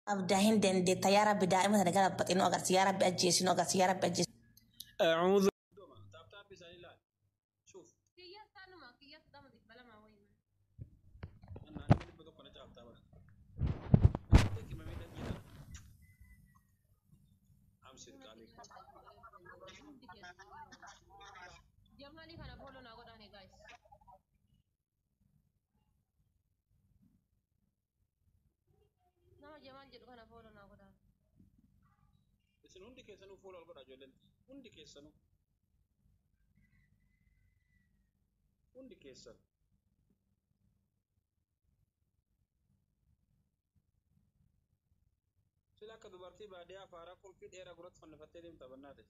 أبدا هندن دي تيارة بدائمة أنا قال بطينو أقر سيارة بأجيسينو أقر سيارة بأجيس أعوذ تاب تاب بسأل الله شوف كيا سانو ما كيا تدام دي بلا ما وين أنا بدي بدو كنا تاب تاب أنت كم ميدا جينا أمسك عليك جمالي كان بولو ناقو داني guys nama jamal jedhu kana follow na godaan isin hundi keessanuu fuula ol godha ijoolleen hundi keessanuu hundi keessan sila akka dubartii baadiyyaa faaraa qulfii dheeraa guratti fannifattee deemta bannaate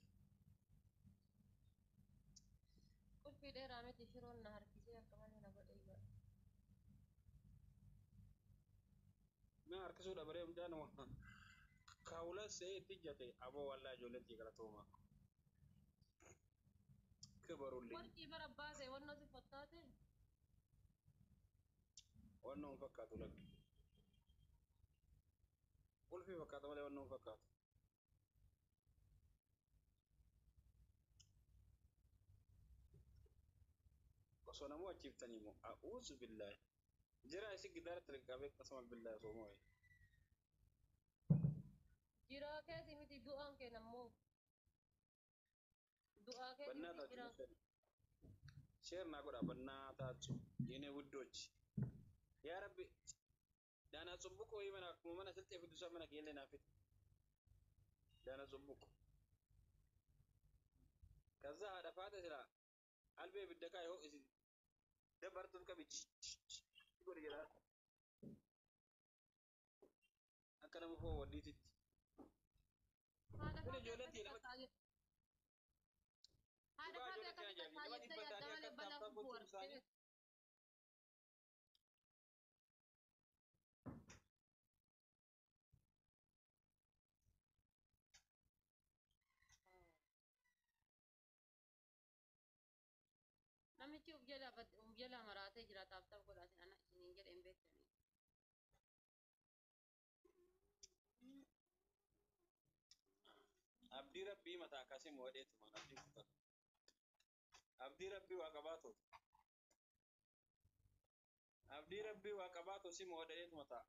qulfii dheeraa miti shiroon na harkisee akka malee na godhe ija na harkisuu dabaree hundaan kaawula see itti jate aboo wallaa ijoolleen tii galatooma kibarullee warqii bara baase wannoo si fakkaate wannoo hin fakkaatu lakki qulfii fakkaata malee wannoo hin fakkaatu osoo namuu achiiftanii moo a'uuzu billaahi jira isi gidaara tirqaabee qasama billaahi osoo moo jiraa keeti miti du'aan kee nammoo du'aa keeti miti jiraa sheer naa godha bannaa taatu yene wuddochi yaa rabbi daana subbuko mana akkuma mana silxee fidusaa mana geellee naa fiti daana subbuko kaza haadha faata sila albee bidda kaa yoo isi dabartuuf qabichi godhi jedha akka nama foo waddiititti haadha kun faata ijoollee tii lama haadha faata akka tajaajilta yaadda malee balaa fufu warqee namichi uf jala maraatee jira taaptaaf godhaatin ana isiniin jedheen beektanii abdii rabbii mataa akkasii moodheetu man abdii kutan abdii rabbii waa qabaatu abdii rabbii waa qabaatu si moodheetu mataa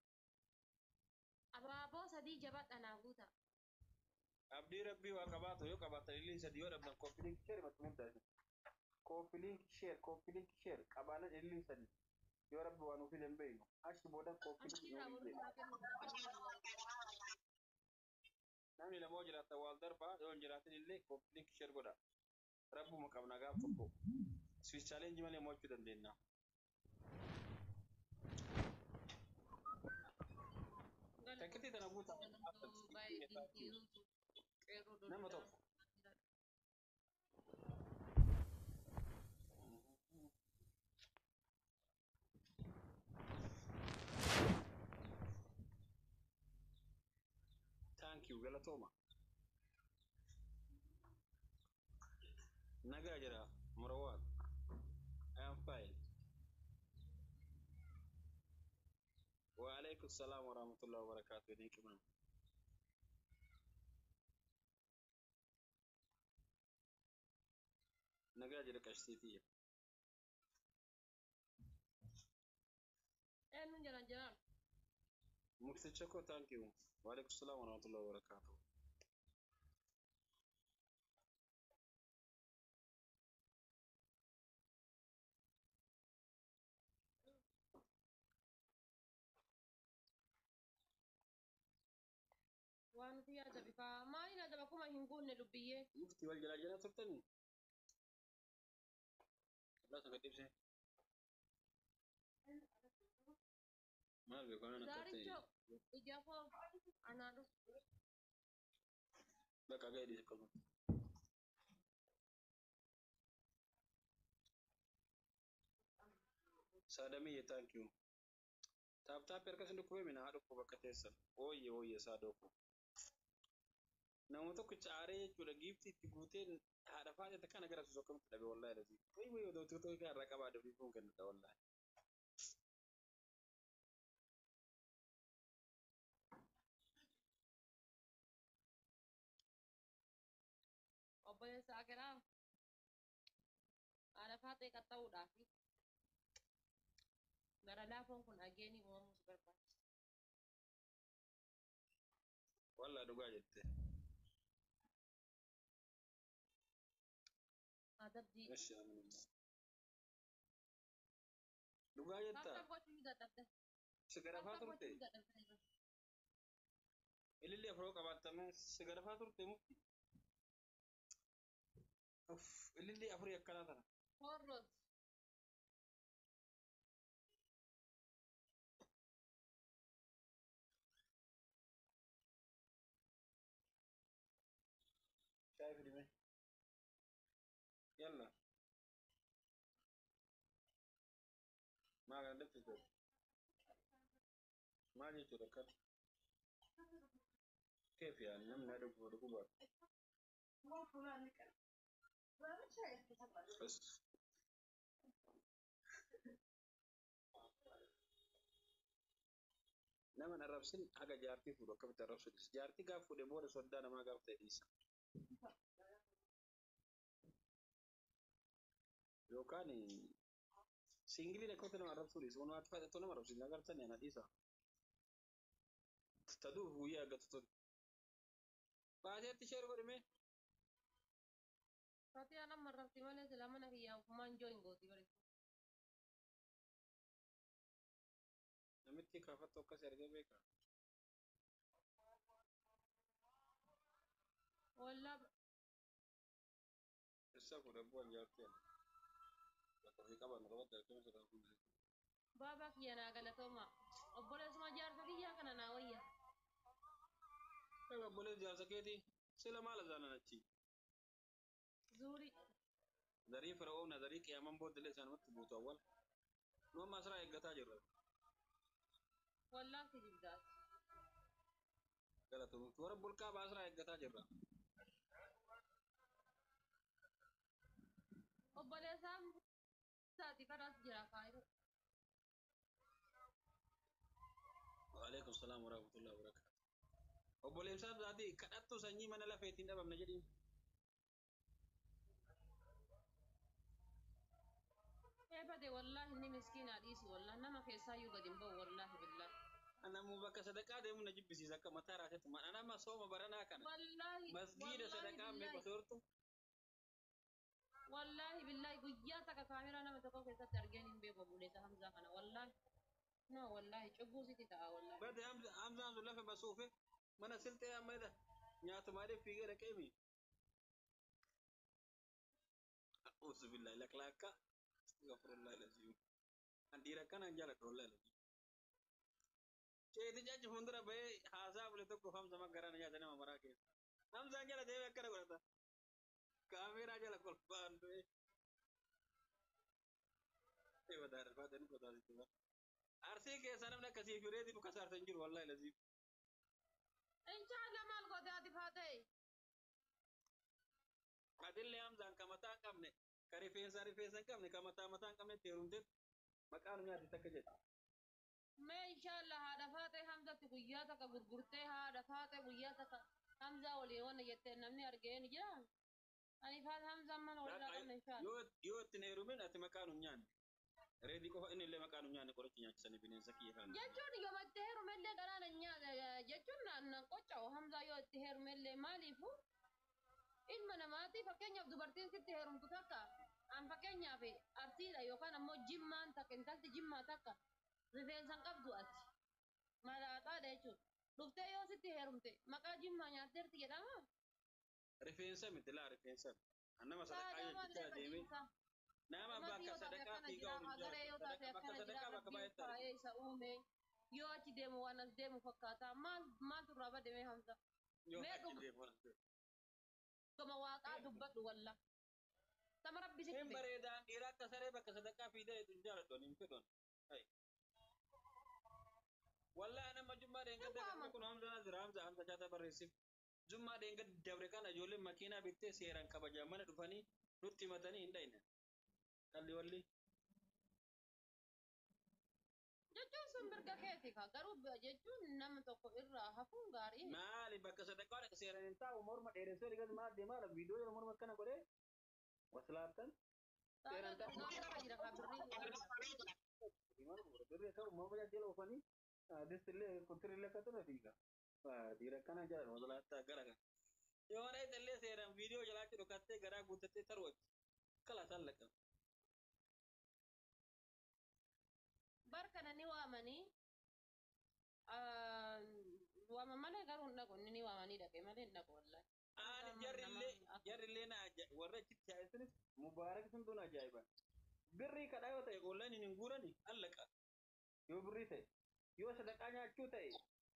abaaboo sadii jabaadha naa guuta abdii rabbii waa qabaatu yoo qabaatan illee sadii yoo dhabdan koofiliin sheer matu muddaati koofiliin sheer qabaanan illee sadii yoo rabbi waan ufi danbeeynu achi boodan koofiliin namni lamoo jiraata waal darbaa yoo hin jiraatin illee koofiliin sheer godha rabbuma qabna gaaf tokko swiss challenge malee mo'achuu dandeenya takkitii tana guutaa nama tokko thank you galatoma nagaa jira Marwan I am fine wa alaykum assalam wa rahmatullahi wa barakatuh dinki man nagaa jira qashtiitiya nun jalan jalan mukticha ko thank you wa alaykum assalam wa rahmatullahi wa barakatuh waan nuti yaada bifaa maaliin adaba akkuma hin guunne dubbiyyee mufti wal jalaa jalaa turtanii laata gadhibse maal beekamee na zaaricho ijaafoo anaa dhufu bakka gaidhi qabu saadamiyye thank you taap taap erga sin dhukkubee mina haa dhukku bakka teessan ooyye saadooku nama tokko caaree jechuudha giifti itti guuteen haadha faadhata kana gara susoo akkamitti dhabe wallaahi dhabee way odoo tokko irraa qabaa dhabii kun kennudha wallaahi Saakeraa haadha faatee qaxxa'uudhaaf gara laafoon kun ageenii uumamuus barbaachisa. Walla dhugaa jette. Adabdii. Eshi amanuma. Dhugaa jetta. Taaptaa gochuu dadhabde. Sigarafaa turte. Ilillee afroo qabaatame sigarafaa turte mukti. Uff ilillee afurii akkanaa tana. Horroot. Shaayii fidime. Yalla. Maa kana dabsite. Maal jechuudha akkana. Keef yaani namni haa dhuguu baatu. Nama arrabsin haga jaartii fuudhu akkamitti arrabsuutis. Jaartii gaaf fuudhee booda soddaa namaa gaaf ta'e dhiisa. Yookaan singiliin akkamitti nama arrabsuu dhiisa. Waanuma fudhattuu nama arrabsin agartan yana dhiisa. Taduuf guyyaa eeggatu ture. Baateetti ishee godhime. Fatii ana marrabti malee sila mana kiyyaa ofumaan jooyin gooti bari. Namitti kaafattu akkas ergee beeka. Wallaa Isa fuudhee bu'an jaartii ana. Bakka ofii qaban qabatti argamu sadaan fuudhee. baabaa kiyya naa galatooma. Obboleessuma jaarsa kiyyaa kana naa wayya. Egaa obboleessi jaarsa keetii sila maal azaanan achi. Zuuri. Darii fir'oon darii qiyaaman booddelee isaanumatti buutu awwal. Nu amma asirraa eeggataa jirra. Wallaa kijibdaati. Galatoomtu warra bulqaa baasirraa eeggataa jirra. Obboleessaan isaati karaas jira faayidaa. Waalaikum salaam warahmatullahi wabarakatuh. Obboleessaa isaati kadhattu sanyii mana lafeetiin dhabamna jedhiin. Eebade wallaahi inni miskiinaa dhiisu wallaahi nama keessaayyuu gadi hin ba'u wallaahi billaahi. Anamu bakka sadaqaa deemu na jibbisiisa akka mataa raasetti anama sooma baranaa kana. Wallaahi. Masgiida sadaqaa meeqa soortu. Wallaahi billaahi guyyaa takka kaameraa nama tokko keessatti argeen hin beeku obboleessa Hamzaa kana wallaahi. No wallaahi cubbuu sitti ta'a wallaahi. Bade Hamzaan sun lafa basuufe mana siltee ammayda nyaatumaadhee fiigee dhaqee mi. A'uuzu billahi laklaakka. Astaghfirullahi lazim. Andiira kanaan jaaladha wallahi lazim. Keeti jajji fuuldura bahee haasaa bule tokko Hamza maggaraan nyaata nama maraa keessa. Hamzaan jala deemee akkana godhata. Kaameeraa jala kolfaan du'e. Badaadha baatanii qotaasitti bara. Arsii keessa namni akkasii fi reetii dhuka saarsan jiru wallahi lazim. Inshaallah maal goote ati faatee? Adillee Hamzaan ka mataa hin qabne ka rifeensa hin qabne ka mataa hin qabne teerumte maqaan nyaati takka jedha. Mee inshaallah haadha faatee Hamzatti guyyaa takka gurgurtee haadha faatee guyyaa takka Hamzaa waliin wanna jettee namni argee ni jira. Ani faata Hamzaan mana walirraa qabna inshaallah. Yoo itti na heerumin ati maqaan hin nyaanne. Reetii qofa inni illee maqaan hin nyaanne qorichi nyaachisanii bineensa kiyya kan. Jechuun yoo itti heerumellee dharaan jechuun naan qocca'u Hamzaa yoo itti heerumellee maaliifu ilma namaati fakkeenyaaf dubartiin sitti heerumtu takka an fakkeenyaaf arsiidha yookaan ammoo jimmaan takka intalti jimmaa takka rifeensan qabdu ati malaaxaadha jechuudha. Dhuftee yoo sitti heerumte maqaa jimmaa nyaatteerti jedhama. Rifeensa miti laa rifeensa. Annama sadaqaa jechuudha deemee. Nama bakka sadaqaa fiigaa ol jira. Bakka sadaqaa bakka baay'eetti argina. Isa uume yoo achi deemu waan as deemu fakkaata maaltu irraa badamee Hamza. Yoo achi deemu waan as deemu. Gama waaqaa dubbadhu walla. Sama rabbi sitti. Hin bareedaan dhiiraa akka saree bakka sadaqaa fiidee hin jaaladhu hin fedhon. Wallahi nama jummaa deengadda kun Hamza jira Hamza jaata barreessif. Jummaa deengadda dabre kana ijoolleen makiinaa bittee seeraan kabajaa mana dhufanii nutti himatanii hin dhayne. Kalli walli. Jechuun sun mirga keeti ka garuu jechuun nama tokko irraa hafuun gaarii maali bakka sadaqaa dhaq seeran hin taa'u morma dheeressoo dhigas maal deemaa la viidiyoo yeroo morma akkana godhee waslaattan seeran taa'u jira ka birrii ta'u morma jajjela oofanii distillee kuntirillee akka ture fiiga dhiira akkana jala waslaattaa gara kan yoo dheetallee seeran viidiyoo jalaachi dhokattee garaa guuttattee tarwatti kala sallaqan barkana ni waamanii waama malee garuu hin dhaqu ni waamanii dhaqe malee hin dhaqu wallahi. Jarrillee na warra achitti yaa'essanis mubaarak sun tun ajaa'iba. Birrii kadhaa yoo ta'e oollaan hin guurani allaqa. Yoo birrii ta'e yoo sadaqaa nyaachuu ta'e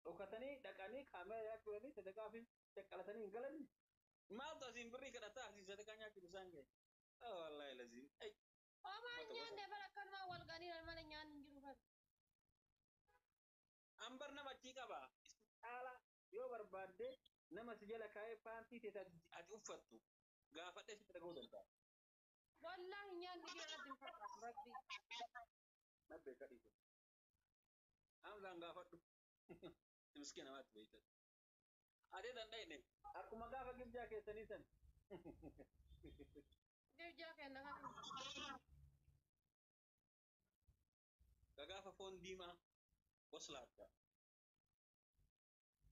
dhokatanii dhaqanii kaameraa nyaachuudhanii sadaqaa fi caqqalatanii hin galani. Maaltu asiin birrii kadhataa asiin sadaqaa nyaachuun isaan ga'e. Wallahi laziin. Omaa nyaanne bara kanuma wal ganii mana nyaan hin jiru kan. Ambar nama achii qaba. Caala yoo barbaadde nama si jala kaa'ee paantii teeta ati uffattu gaafadhee sitti dhaga'uu danda'a. Wallahi nyaanni biyya irratti hin fakkaatu rabbi. Nabbee kadhii kun. Amsaan gaafadhu. Miskee namaatti beeytan. Adee danda'ine akkuma gaafa gibjaa keessanii san. Gibjaa kenna kan. Gaafa foon diimaa waslaata.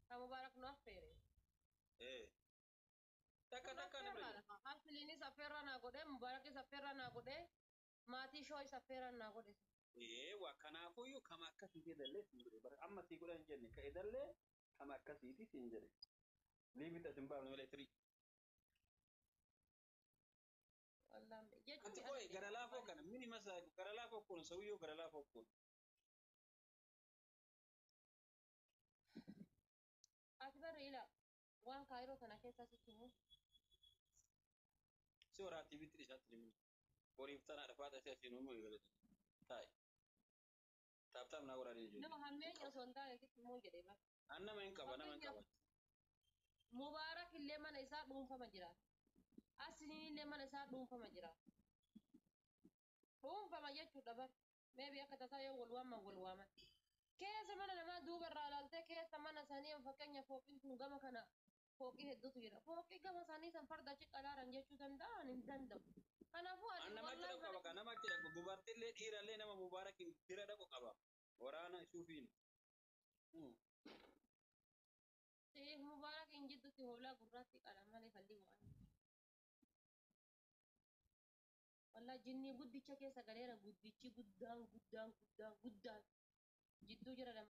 Ka Mubaarak nu affeere. Takka namni. Asliinis affeerraa naa godhee Mubaarakis affeerraa naa godhee maatii shooyis affeerraa naa godhe. Waa kanaafuyyuu kama akkasiitii dallee siin jedhe bara amma sii godhan hin jenne ka'e dallee kama akkasiitii siin jedhe. Liimita sin baafne malee tirii. Ati koi gara laafoo kana mini masa gara laafoo kun sawiyyoo gara laafoo kun. Ati barri ila waan kaayiroo kana keessa sitti himu. Si waraabtii bitti isaatti jimu. Boriif tana dhafaata si asiin uumuu eegalate. Taa'i. Taaptaaf naa waraabee jiru. Nama hammeenya osoo hin taane sitti himuu jedhee bara. An nama hin qaba nama hin qaba. Mubaarak illee mana isaa dhuunfama jira. Asliin illee mana isaa dhuunfama jira. Dhuunfama jechuudha bar. Meebii akka tasaa yoo wal waaman. Keessa mana namaa duuba irraa ilaaltee keessa mana sanii fakkeenya fooqiin kun gama kana fooqii hedduutu jira. Fooqii gama sanii san farda ciqqalaaran jechuu danda'an hin danda'u. Kanaafuu ati namatti dhaqu qaba kan namatti dhaqu dubartillee dhiirallee nama Mubaarakin bira dhaqu qaba. Waraana isuufiin. Mubaarakin jidduutti hoolaa gurraatti qala malee falli waan. Wallah jinni guddicha keessa galeera guddichi guddaan jidduu jira